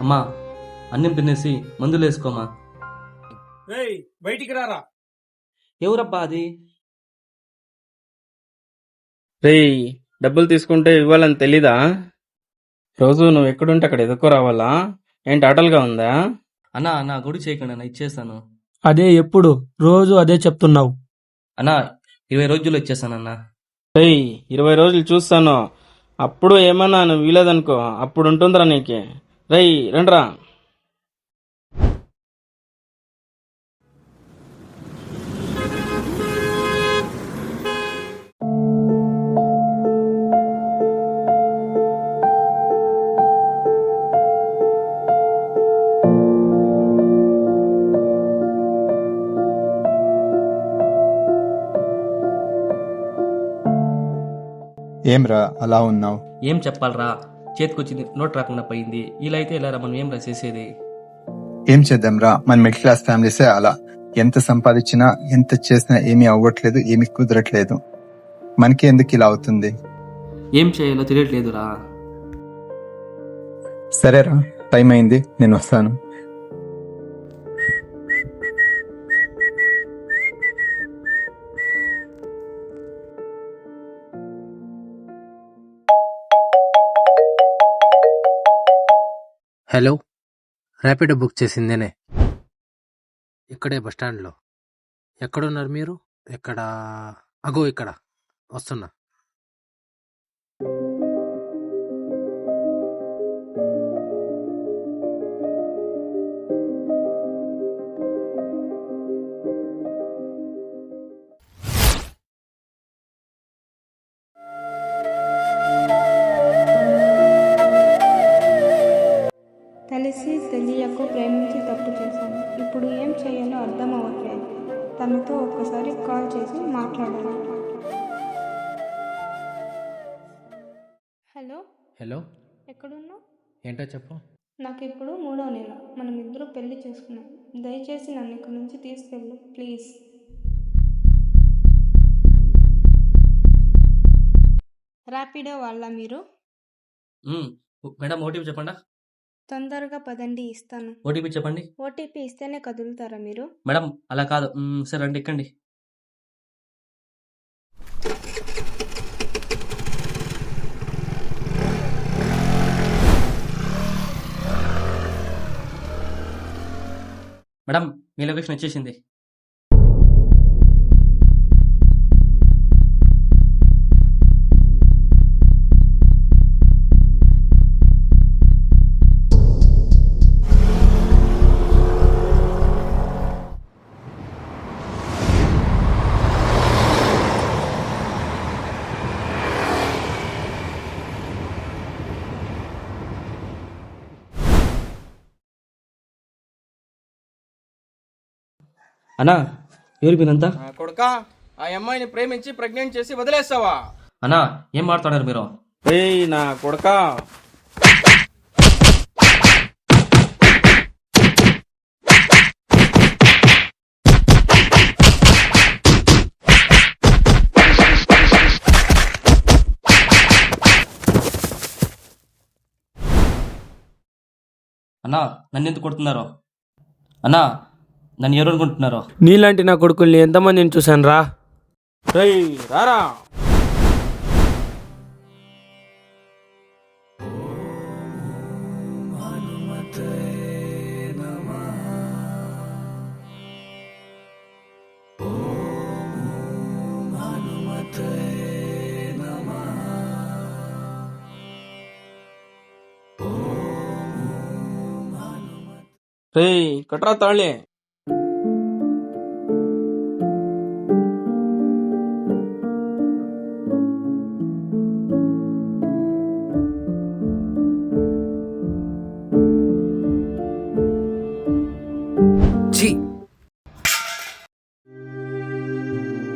అమ్మా, అన్నం తినేసి మందులు వేసుకోమా. రేయ్ బయటికి రారా. ఎవరబ్బా అది? రేయ్, డబ్బులు తీసుకుంటే ఇవ్వాలని తెలీదా? రోజు నువ్వు ఎక్కడుంటే అక్కడ ఎదుకో రావాలా? ఏంటి ఆటలుగా ఉందా? అన్నా, నా గుడి చేయకండి అన్న, ఇచ్చేస్తాను. అదే ఎప్పుడు రోజు అదే చెప్తున్నావు. అన్నా, 20 రోజుల్లో ఇచ్చేస్తానన్నా. రేయ్, 20 రోజులు చూస్తాను. అప్పుడు ఏమన్నా నువ్వు వీలేదనుకో, అప్పుడు ఉంటుందిరా నీకే. రేయ్ రండ్రా. ఏమ్రా అలా ఉన్నావు? ఏం చెప్పాలరా, చేతికొచ్చింది నోట్ రాకుండా పోయింది. ఇలా అయితే ఇలా మనం ఏం చేసేది? ఏం చేద్దాంరా, మన మిడిల్ క్లాస్ ఫ్యామిలీసే అలా. ఎంత సంపాదించినా ఎంత చేసినా ఏమీ అవ్వట్లేదు, ఏమీ కుదరట్లేదు. మనకి ఎందుకు ఇలా అవుతుంది? ఏం చేయాలో తెలియట్లేదురా. సరేరా, టైం అయింది, నేను వస్తాను. హలో, ర్యాపిడో బుక్ చేసిందేనే. ఇక్కడే బస్టాండ్లో. ఎక్కడున్నారు మీరు? ఎక్కడ? అగో ఇక్కడ వస్తున్నా. తెలిసి తెలియక ప్రేమించి తప్పు చేశాను. ఇప్పుడు ఏం చేయాలో అర్థం అవ్వట్లేదు. తనతో ఒక్కసారి కాల్ చేసి మాట్లాడాలి. హలో, హలో, ఎక్కడున్నావు? ఏంటో చెప్పు. నాకు ఇప్పుడు 3వ నెల. మనం ఇద్దరు పెళ్లి చేసుకున్నాం. దయచేసి నన్ను ఇక్కడి నుంచి తీసుకెళ్ళు ప్లీజ్. ర్యాపిడో వాళ్ళ మీరు? మేడం, ఓటీపీ చెప్పండి. తొందరగా పదండి, ఇస్తాను. ఓటీపీ చెప్పండి. ఓటీపీ ఇస్తేనే కదులుతారా మీరు? మేడం, అలా కాదు. సరే రండి, ఎక్కండి. మేడం, మీ లొకేషన్ వచ్చేసింది. అన్నా, ఎవరు మీరంతా? కొడుకా, ఆ అమ్మాయిని ప్రేమించి ప్రెగ్నెంట్ చేసి వదిలేస్తావా? అన్నా, ఏం మాట్లాడారు మీరు? రేయ్ నా కొడుకా, అన్నా, నన్ను ఎందుకు కొడుతున్నారు? అన్నా, నన్ను ఎవరు అనుకుంటున్నారు? నీలాంటి నా కొడుకుల్ని ఎంతమందిని చూశాను రా. రేయ్ రారా. రేయ్ కట్రా తాళి.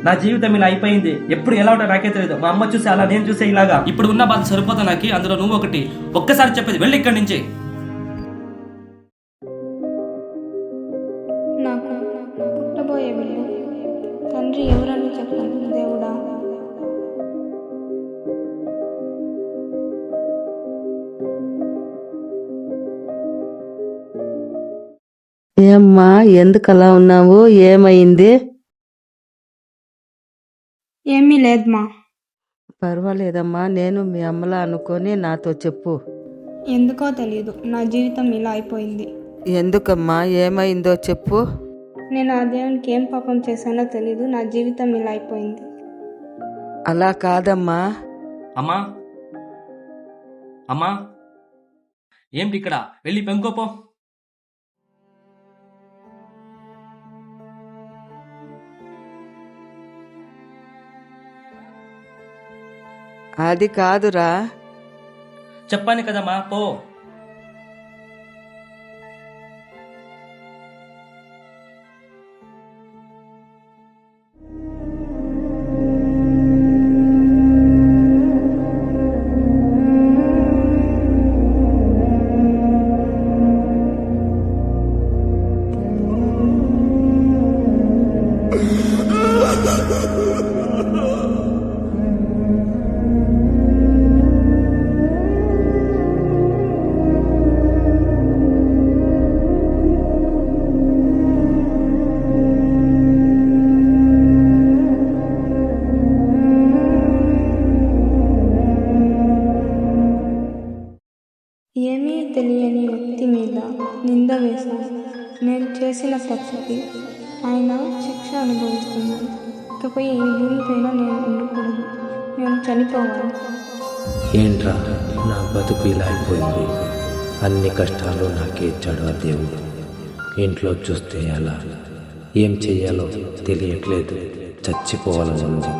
నా జీవితం ఇలా అయిపోయింది. ఎప్పుడు ఎలా ఉంటా నాకే తెలియదు. మా అమ్మ చూసి అలా, నేను చూసే ఇలాగా. ఇప్పుడు ఉన్న బాధ సరిపోతా నాకు, అందులో నువ్వు ఒకటి. ఒక్కసారి చెప్పేది, వెళ్ళి ఇక్కడి నుంచి. నాకు పుట్టబోయే బిడ్డ తండ్రి ఎవరని చెప్పండి దేవుడా. ఏమ్మా ఎందుకు అలా ఉన్నావు? ఏమైంది? ఏమీ లేదమ్మా. పర్వాలేదమ్మా, నేను మీ అమ్మలా అనుకొని నాతో చెప్పు. ఎందుకో తెలియదు, నా జీవితం ఇలా అయిపోయింది. ఎందుకమ్మా, ఏమైందో చెప్పు. నేను ఆ దేవునికి ఏం పాపం చేశానో తెలీదు, నా జీవితం ఇలా అయిపోయింది. అలా కాదమ్మా. అమ్మా అమ్మా ఏంటి ఇక్కడ? వెళ్ళి పెంకోపో. అది కాదురా. చెప్పాను కదమ్మా, పో. ఏమీ తెలియని వ్యక్తి మీద నింద వేశాను. నేను చేసిన తప్పుకి ఆయన శిక్ష అనుభవిస్తున్నాను. ఇకపై ఈ భూమిపైన నేను ఉండకూడదు, నేను చనిపోవాలి. ఏంట్రా నా బతుకు ఇలా అయిపోయింది? అన్ని కష్టాలు నాకే ఇచ్చాడు ఆ దేవుడు. ఇంట్లో చూస్తే అలా ఏం చెయ్యాలో తెలియట్లేదు, చచ్చిపోవాలని ఉంది.